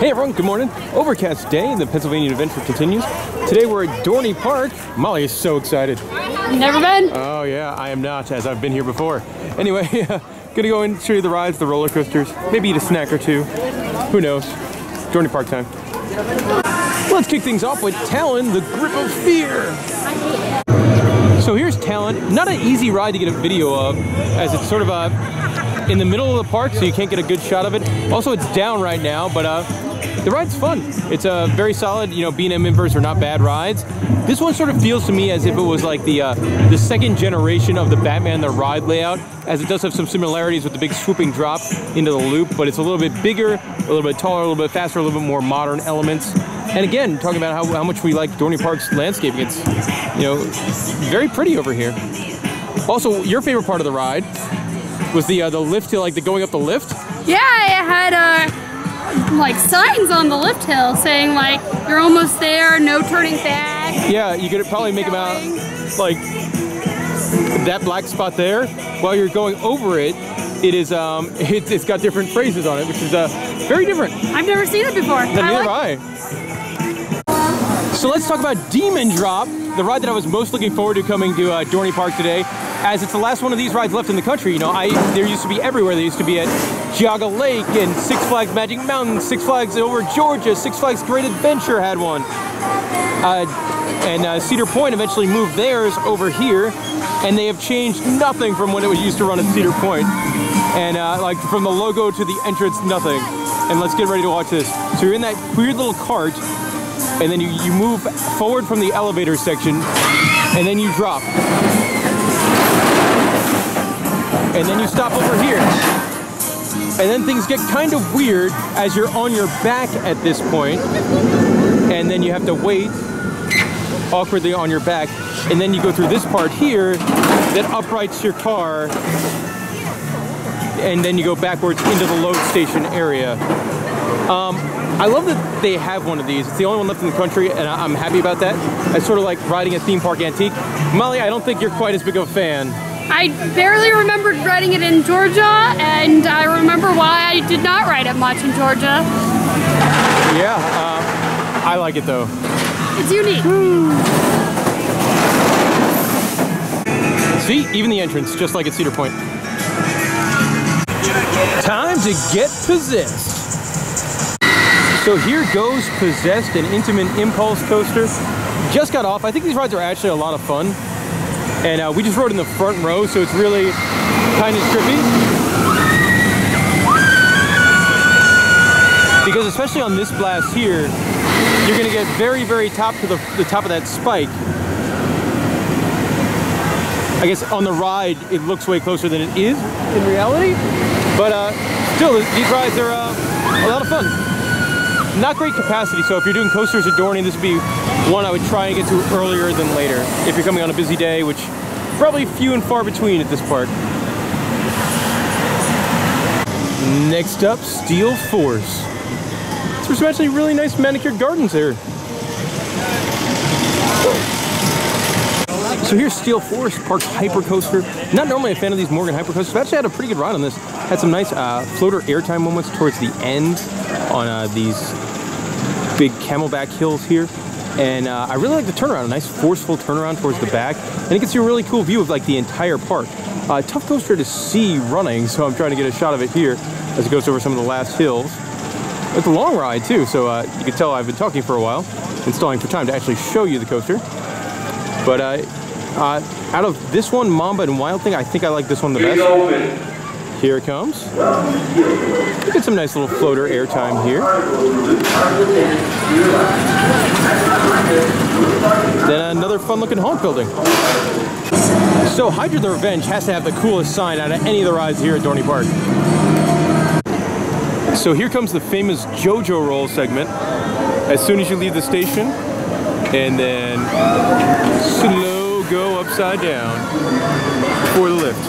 Hey everyone, good morning. Overcast day and the Pennsylvania Adventure continues. Today we're at Dorney Park. Molly is so excited. Never been. Oh yeah, I am not, as I've been here before. Anyway, gonna go and show you the rides, the roller coasters, maybe eat a snack or two. Who knows? Dorney Park time. Let's kick things off with Talon, the Grip of Fear. So here's Talon. Not an easy ride to get a video of, as it's sort of in the middle of the park, so you can't get a good shot of it. Also, it's down right now, but the ride's fun. It's a very solid, you know, B&M Inverse are not bad rides. This one sort of feels to me as if it was like the second generation of the Batman the Ride layout, as it does have some similarities with the big swooping drop into the loop, but it's a little bit bigger, a little bit taller, a little bit faster, a little bit more modern elements. And again, talking about how much we like Dorney Park's landscaping, it's, you know, very pretty over here. Also, your favorite part of the ride was the lift hill, like the going up the lift? Yeah, it had like signs on the lift hill saying like you're almost there, no turning back. Yeah, you could probably make them out like that black spot there. While you're going over it, it is it's got different phrases on it, which is very different. I've never seen it before. Neither have I. So let's talk about Demon Drop, the ride that I was most looking forward to coming to Dorney Park today, as it's the last one of these rides left in the country. You know, there used to be everywhere. They used to be at Geauga Lake and Six Flags Magic Mountain, Six Flags over Georgia, Six Flags Great Adventure had one. And Cedar Point eventually moved theirs over here, and they have changed nothing from when it was used to run at Cedar Point. And like from the logo to the entrance, nothing. And let's get ready to watch this. So you're in that weird little cart, and then you move forward from the elevator section, and then you drop. And then you stop over here. And then things get kind of weird as you're on your back at this point. And then you have to wait awkwardly on your back. And then you go through this part here that uprights your car. And then you go backwards into the load station area. I love that they have one of these. It's the only one left in the country, and I'm happy about that. It's sort of like riding a theme park antique. Molly, I don't think you're quite as big of a fan. I barely remembered riding it in Georgia, and I remember why I did not ride it much in Georgia. Yeah, I like it though. It's unique. See, even the entrance, just like at Cedar Point. Time to get possessed. So here goes Possessed, an Intamin Impulse coaster. Just got off. I think these rides are actually a lot of fun. And we just rode in the front row, so it's really kind of trippy. Because especially on this blast here, you're gonna get very, very top to the top of that spike. I guess on the ride, it looks way closer than it is in reality. But still, these rides are a lot of fun. Not great capacity, so if you're doing coasters at Dorney, this would be one I would try and get to earlier than later. If you're coming on a busy day, which probably few and far between at this park. Next up, Steel Force. There's some actually really nice manicured gardens here. So here's Steel Force Park Hypercoaster. Not normally a fan of these Morgan Hypercoasters, but actually had a pretty good ride on this. Had some nice floater airtime moments towards the end on these big camelback hills here. And I really like the turnaround, a nice forceful turnaround towards the back. And it gets you a really cool view of like the entire park. Tough coaster to see running, so I'm trying to get a shot of it here as it goes over some of the last hills. It's a long ride too, so you can tell I've been talking for a while, installing for time to actually show you the coaster. But out of this one, Mamba and Wild Thing, I think I like this one the best. Here it comes. Get some nice little floater airtime here. Then another fun looking haunt building. So Hydra the Revenge has to have the coolest sign out of any of the rides here at Dorney Park. So here comes the famous JoJo roll segment. As soon as you leave the station, and then slow go upside down for the lift.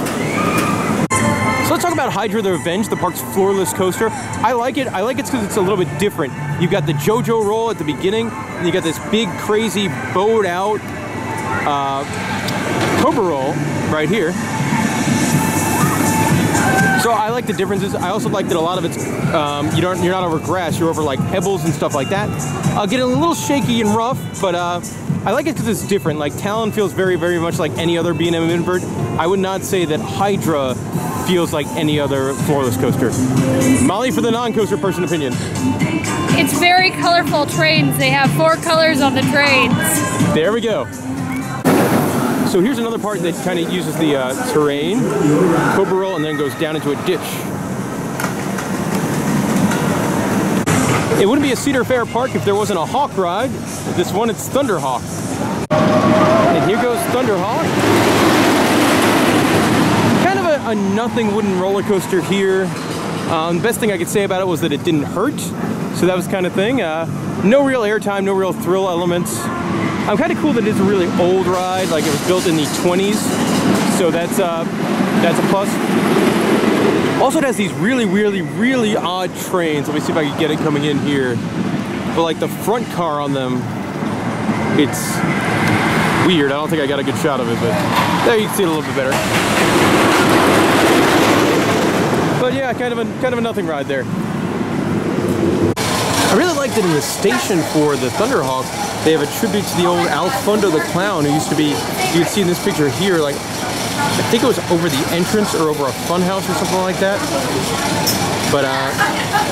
So let's talk about Hydra the Revenge, the park's floorless coaster. I like it because it's a little bit different. You've got the JoJo roll at the beginning, and you got this big, crazy, bowed out Cobra roll right here. So I like the differences. I also like that a lot of it's, you're not over grass, you're over like pebbles and stuff like that. Getting a little shaky and rough, but I like it because it's different. Like Talon feels very, very much like any other B&M invert. I would not say that Hydra feels like any other floorless coaster. Molly, for the non-coaster person opinion. It's very colorful trains. They have 4 colors on the trains. There we go. So here's another part that kind of uses the terrain, Cobra roll, and then goes down into a ditch. It wouldn't be a Cedar Fair park if there wasn't a Hawk ride. This one, it's Thunderhawk. And here goes Thunderhawk. Kind of a nothing wooden roller coaster here. The best thing I could say about it was that it didn't hurt. So that was kind of thing. No real airtime, no real thrill elements. I'm kind of cool that it's a really old ride, like it was built in the 20s. So that's a plus. Also, it has these really, really, really odd trains. Let me see if I can get it coming in here. But like the front car on them, it's weird. I don't think I got a good shot of it, but there you can see it a little bit better. But yeah, kind of a nothing ride there. I really like that in the station for the Thunderhawk, they have a tribute to the old Alfundo the Clown, who used to be, you can see in this picture here, like, I think it was over the entrance or over a funhouse or something like that. But I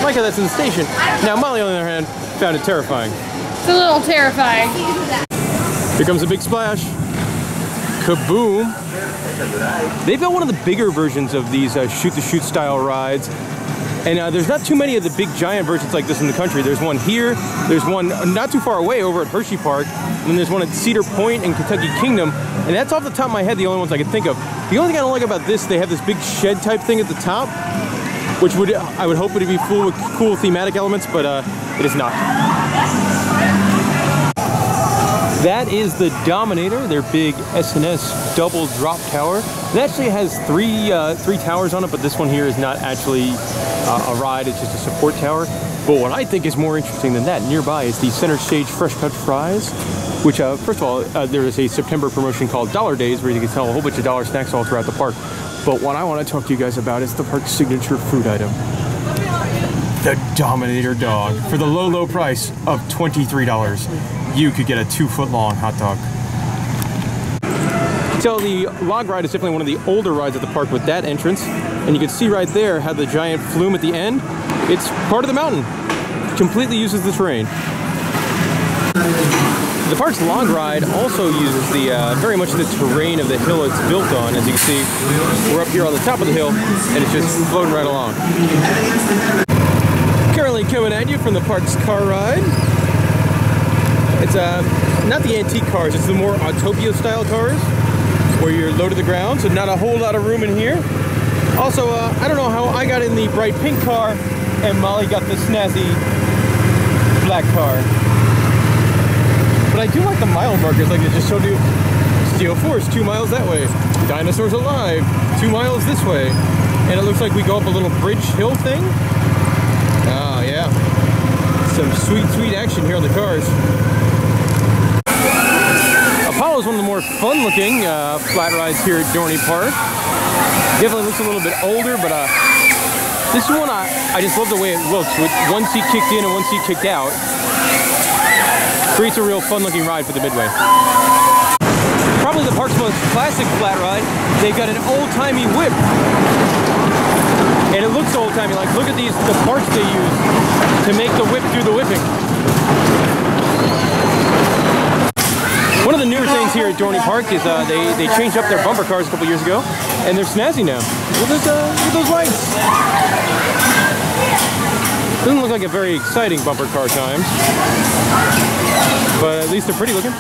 like how that's in the station. Now Molly, on the other hand, found it terrifying. It's a little terrifying. Here comes a big splash. Kaboom. They've got one of the bigger versions of these shoot-the-shoot style rides. And there's not too many of the big giant versions like this in the country. There's one here, there's one not too far away over at Hershey Park, and then there's one at Cedar Point and Kentucky Kingdom, and that's off the top of my head the only ones I can think of. The only thing I don't like about this, they have this big shed type thing at the top, which I would hope would be full with cool thematic elements, but it is not. That is the Dominator, their big S&S double drop tower. It actually has three towers on it, but this one here is not actually a ride, it's just a support tower. But what I think is more interesting than that, nearby is the Center Stage Fresh Cut Fries, which, first of all, there is a September promotion called Dollar Days, where you can sell a whole bunch of dollar snacks all throughout the park. But what I want to talk to you guys about is the park's signature food item. The Dominator dog. For the low, low price of $23, you could get a 2-foot-long hot dog. So the log ride is definitely one of the older rides at the park with that entrance. And you can see right there how the giant flume at the end, it's part of the mountain. Completely uses the terrain. The park's log ride also uses the very much the terrain of the hill it's built on. As you can see, we're up here on the top of the hill, and it's just floating right along. Currently coming at you from the park's car ride. It's not the antique cars, it's the more Autopia style cars, where you're low to the ground, so not a whole lot of room in here. Also, I don't know how I got in the bright pink car, and Molly got the snazzy black car. But I do like the mile markers, like it just showed you Steel Force, 2 miles that way. Dinosaurs Alive, 2 miles this way. And it looks like we go up a little bridge hill thing. Ah, yeah. Some sweet, sweet action here on the cars. Apollo is one of the more fun-looking flat rides here at Dorney Park. Definitely looks a little bit older, but this one I just love the way it looks, with one seat kicked in and one seat kicked out. Creates a real fun-looking ride for the Midway. Probably the park's most classic flat ride. They've got an old-timey whip. And it looks old-timey. Like, look at the parts they use to make the whip do the whipping. One of the newer things here at Dorney Park is they changed up their bumper cars a couple years ago, and they're snazzy now. Look at those lights. Doesn't look like a very exciting bumper car times, but at least they're pretty looking.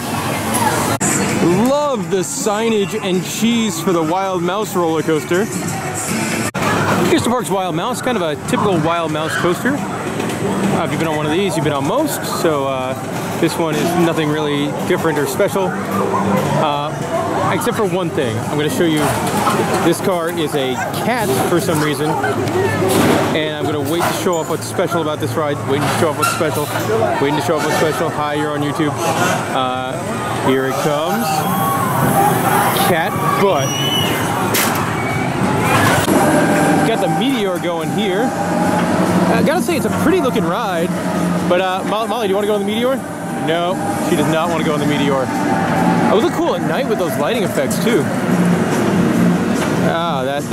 Love the signage and cheese for the Wild Mouse roller coaster. Here's the park's Wild Mouse, kind of a typical Wild Mouse coaster. If you've been on one of these, you've been on most, so this one is nothing really different or special, except for one thing. I'm going to show you, this car is a cat for some reason, and I'm going to wait to show off what's special about this ride. Waiting to show off what's special. Waiting to show off what's special. Hi, you're on YouTube. Here it comes. Cat butt. Got got the Meteor going here. I gotta say, it's a pretty looking ride. But Molly, do you want to go on the Meteor? No, she does not want to go on the Meteor. It would look cool at night with those lighting effects too. Ah, that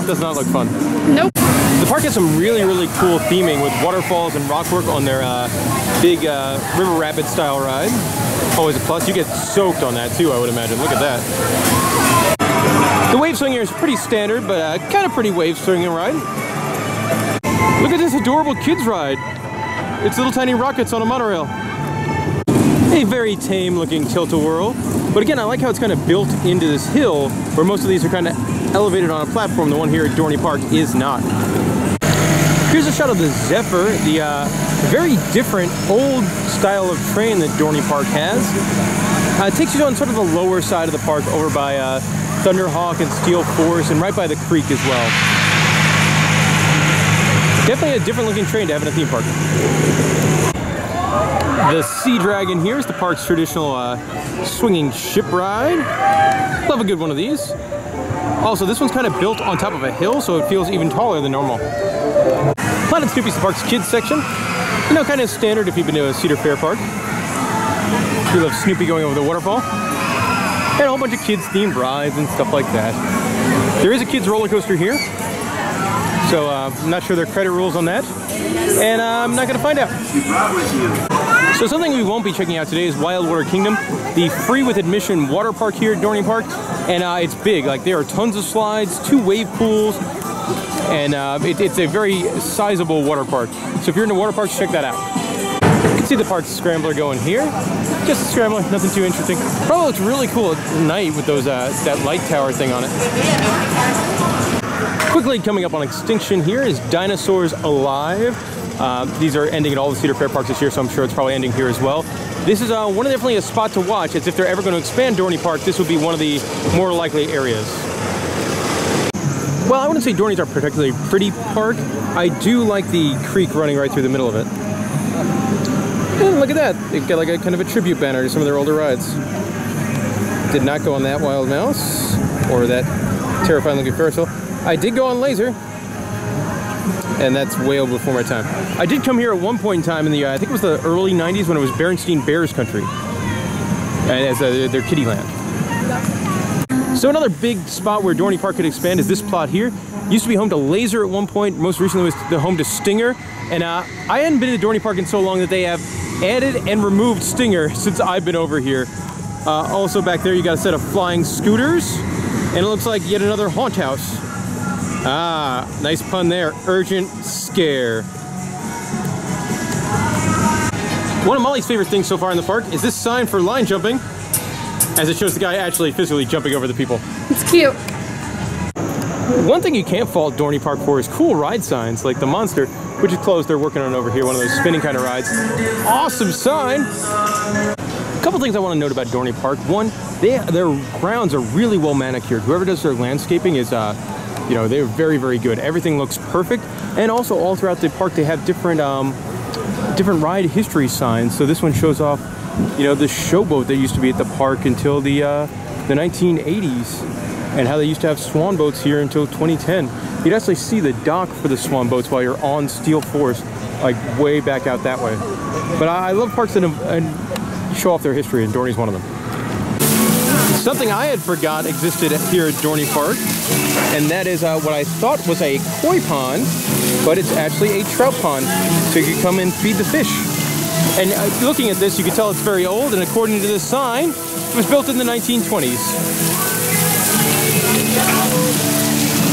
does not look fun. Nope. The park has some really, really cool theming with waterfalls and rockwork on their big river rapid style ride. Always a plus. You get soaked on that too, I would imagine. Look at that. The wave swing here is pretty standard, but kind of pretty wave swinging ride. Look at this adorable kids ride. It's little tiny rockets on a monorail. A very tame looking tilt-a-whirl. But again, I like how it's kind of built into this hill where most of these are kind of elevated on a platform. The one here at Dorney Park is not. Here's a shot of the Zephyr, the very different old style of train that Dorney Park has. It takes you on sort of the lower side of the park over by Thunderhawk and Steel Force and right by the creek as well. Definitely a different looking train to have in a theme park. The Sea Dragon here is the park's traditional swinging ship ride. Love a good one of these. Also, this one's kind of built on top of a hill, so it feels even taller than normal. Planet Snoopy's the park's kids section. You know, kind of standard if you've been to a Cedar Fair park. You love Snoopy going over the waterfall. And a whole bunch of kids themed rides and stuff like that. There is a kids roller coaster here. So I'm not sure their credit rules on that. And I'm not going to find out. So something we won't be checking out today is Wild Water Kingdom, the free with admission water park here at Dorney Park. And it's big. Like, there are tons of slides, 2 wave pools, and it's a very sizable water park. So if you're into water parks, check that out. You can see the park's scrambler going here. Just a scrambler, nothing too interesting. Probably looks really cool at night with those that light tower thing on it. Quickly coming up on extinction here is Dinosaurs Alive. These are ending at all the Cedar Fair parks this year, so I'm sure it's probably ending here as well. This is definitely a spot to watch. It's if they're ever going to expand Dorney Park, this would be one of the more likely areas. Well, I wouldn't say Dorney's our particularly pretty park. I do like the creek running right through the middle of it. And look at that. They've got like a kind of a tribute banner to some of their older rides. Did not go on that Wild Mouse or that terrifying looking Ferris wheel. I did go on Laser, and that's way over before my time. I did come here at one point in time in the, I think it was the early 90s when it was Berenstein Bears Country, as their kiddie land. So another big spot where Dorney Park could expand is this plot here. Used to be home to Laser at one point, most recently was the home to Stinger, and I hadn't been to Dorney Park in so long that they have added and removed Stinger since I've been over here. Also back there you got a set of flying scooters, and it looks like yet another haunt house. Ah, nice pun there. Urgent Scare. One of Molly's favorite things so far in the park is this sign for line jumping, as it shows the guy actually physically jumping over the people. It's cute. One thing you can't fault Dorney Park for is cool ride signs, like the Monster, which is closed. They're working on over here, one of those spinning kind of rides. Awesome sign! A couple things I want to note about Dorney Park. One, their grounds are really well manicured. Whoever does their landscaping is you know, they're very, very good. Everything looks perfect. And also all throughout the park, they have different ride history signs. So this one shows off, you know, the showboat that used to be at the park until the 1980s, and how they used to have swan boats here until 2010. You'd actually see the dock for the swan boats while you're on Steel Force, like way back out that way. But I love parks that show off their history, and Dorney's one of them. Something I had forgot existed here at Dorney Park, and that is what I thought was a koi pond, but it's actually a trout pond, so you can come and feed the fish. And looking at this, you can tell it's very old, and according to this sign, it was built in the 1920s.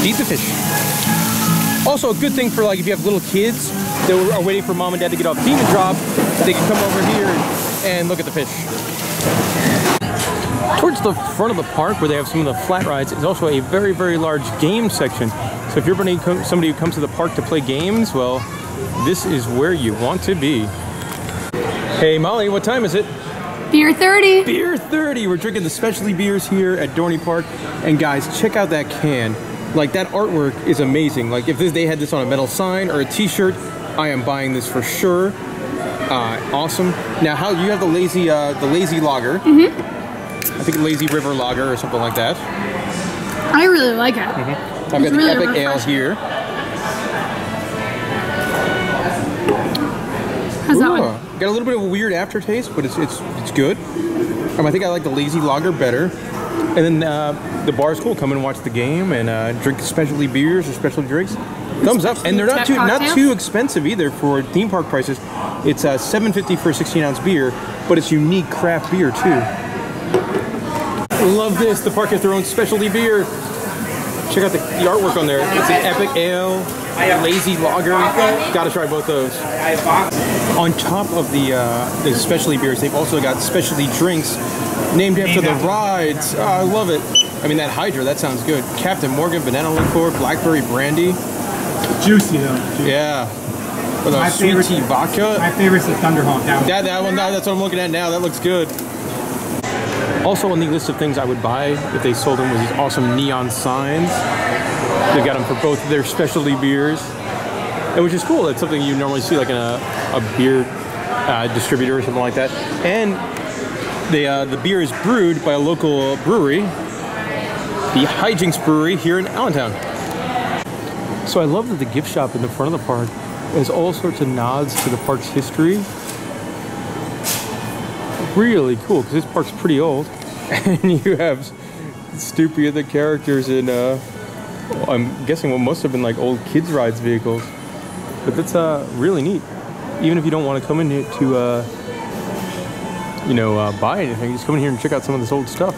Feed the fish. Also, a good thing for like if you have little kids that are waiting for mom and dad to get off Demon Drop, they can come over here and look at the fish. Towards the front of the park, where they have some of the flat rides, is also a very, very large game section. So if you're somebody who comes to the park to play games, well, this is where you want to be. Hey Molly, what time is it? Beer 30. Beer 30. We're drinking the specialty beers here at Dorney Park. And guys, check out that can. Like, that artwork is amazing. Like, if they had this on a metal sign or a t-shirt, I am buying this for sure. Awesome. Now, how you have the lazy lager. Mm-hmm. I think Lazy River Lager or something like that. I really like it. Mm-hmm. I've got the Epic Ale here. How's that one? Got a little bit of a weird aftertaste, but it's good. I think I like the Lazy Lager better. And then the bar's cool. Come and watch the game and drink specialty beers or special drinks. Thumbs up. And they're not too expensive either for theme park prices. It's $7.50 for a 16-ounce beer, but it's unique craft beer too. Love this. The park has their own specialty beer. Check out the artwork on there. It's an Epic Ale, Lazy Lager. Gotta try both those. On top of the specialty beers, they've also got specialty drinks named after the rides. Oh, I love it. I mean, that Hydra, that sounds good. Captain Morgan, banana liqueur, blackberry brandy. Juicy though. Juicy. Yeah. With a sweet tea vodka. My favorite's the Thunderhawk. That one, that's what I'm looking at now. That looks good. Also on the list of things I would buy if they sold them was these awesome neon signs. They've got them for both of their specialty beers, and which is cool. That's something you normally see like in a beer distributor or something like that. And the beer is brewed by a local brewery, the Hijinks Brewery here in Allentown. So I love that the gift shop in the front of the park has all sorts of nods to the park's history. Really cool, because this park's pretty old. And you have Stoopy and the characters in, I'm guessing what must have been like old kids' rides vehicles. But that's really neat. Even if you don't want to come in here to, buy anything, just come in here and check out some of this old stuff.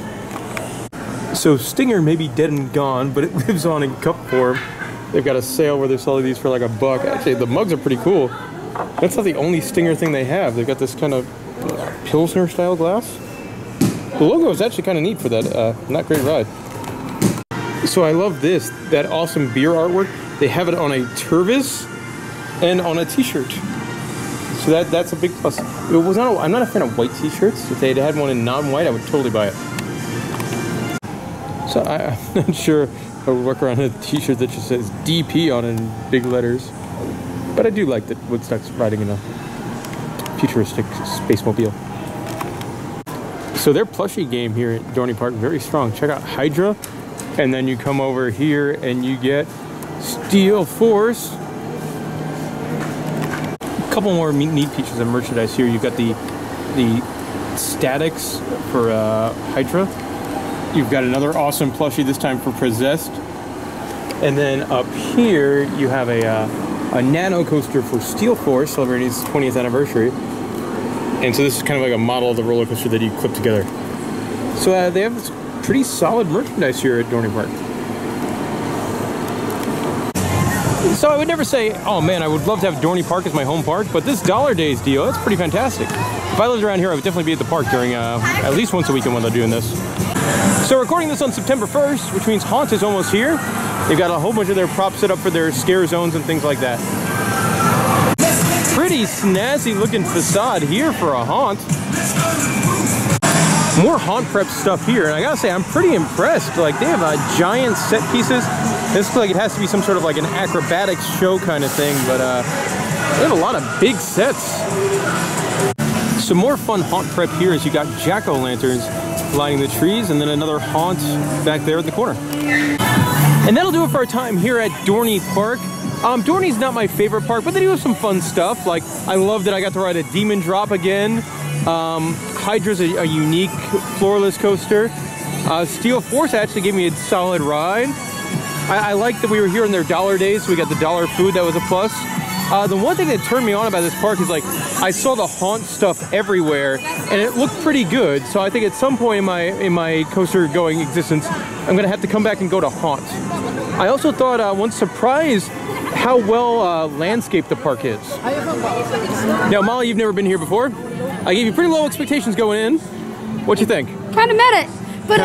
So Stinger may be dead and gone, but it lives on in cup form. They've got a sale where they're selling these for like $1. Actually, the mugs are pretty cool. That's not the only Stinger thing they have. They've got this kind of Pilsner style glass. The logo is actually kind of neat for that not great ride. So I love this, that awesome beer artwork. They have it on a Tervis and on a t-shirt. So that's a big plus. I'm not a fan of white t-shirts. If they had one in non-white, I would totally buy it. So I'm not sure I would work around a t-shirt that just says DP on it in big letters. But I do like that Woodstock's riding in a futuristic spacemobile. So their plushie game here at Dorney Park, very strong. Check out Hydra, and then you come over here and you get Steel Force. A couple more neat pieces of merchandise here. You've got the statics for Hydra. You've got another awesome plushie, this time for Possessed. And then up here you have a nano coaster for Steel Force, celebrating its 20th anniversary. And so this is kind of like a model of the roller coaster that you clip together. So they have pretty solid merchandise here at Dorney Park. So I would never say, oh man, I would love to have Dorney Park as my home park, but this Dollar Days deal, that's pretty fantastic. If I lived around here, I would definitely be at the park during at least once a weekend when they're doing this. So we're recording this on September 1st, which means Haunt is almost here. They've got a whole bunch of their props set up for their scare zones and things like that. Pretty snazzy looking facade here for a Haunt. More Haunt prep stuff here, and I gotta say, I'm pretty impressed. Like, they have giant set pieces. This looks like it has to be some sort of like an acrobatics show kind of thing, but they have a lot of big sets. Some more fun Haunt prep here is you got jack-o'-lanterns lining the trees, and then another Haunt back there in the corner. And that'll do it for our time here at Dorney Park. Dorney's not my favorite park, but they do have some fun stuff. Like, I love that I got to ride a Demon Drop again. Hydra's a unique floorless coaster. Steel Force actually gave me a solid ride. I like that we were here on their Dollar Days, so we got the dollar food, that was a plus. The one thing that turned me on about this park is, like, I saw the Haunt stuff everywhere, and it looked pretty good. So I think at some point in my coaster going existence, I'm gonna have to come back and go to Haunt. I also thought one surprise how well landscaped the park is. Now, Molly, you've never been here before. I gave you pretty low expectations going in. What'd you think? Kind of met it, but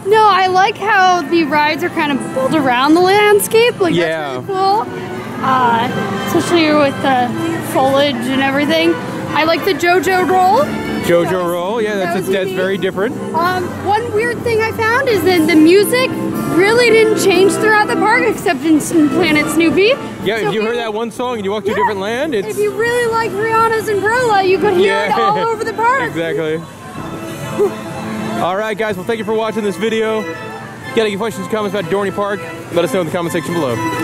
no, I like how the rides are kind of built around the landscape. Like, that's really cool. Especially with the foliage and everything. I like the JoJo roll. JoJo roll, yeah, that's very different. One weird thing I found is that the music really didn't change throughout the park, except in Planet Snoopy. Yeah, so if you heard that one song and you walked to a different land, it's... If you really like Rihanna's Umbrella, you could hear it all over the park. Exactly. All right, guys, well, thank you for watching this video. If you got any questions, comments about Dorney Park, Let us know in the comment section below.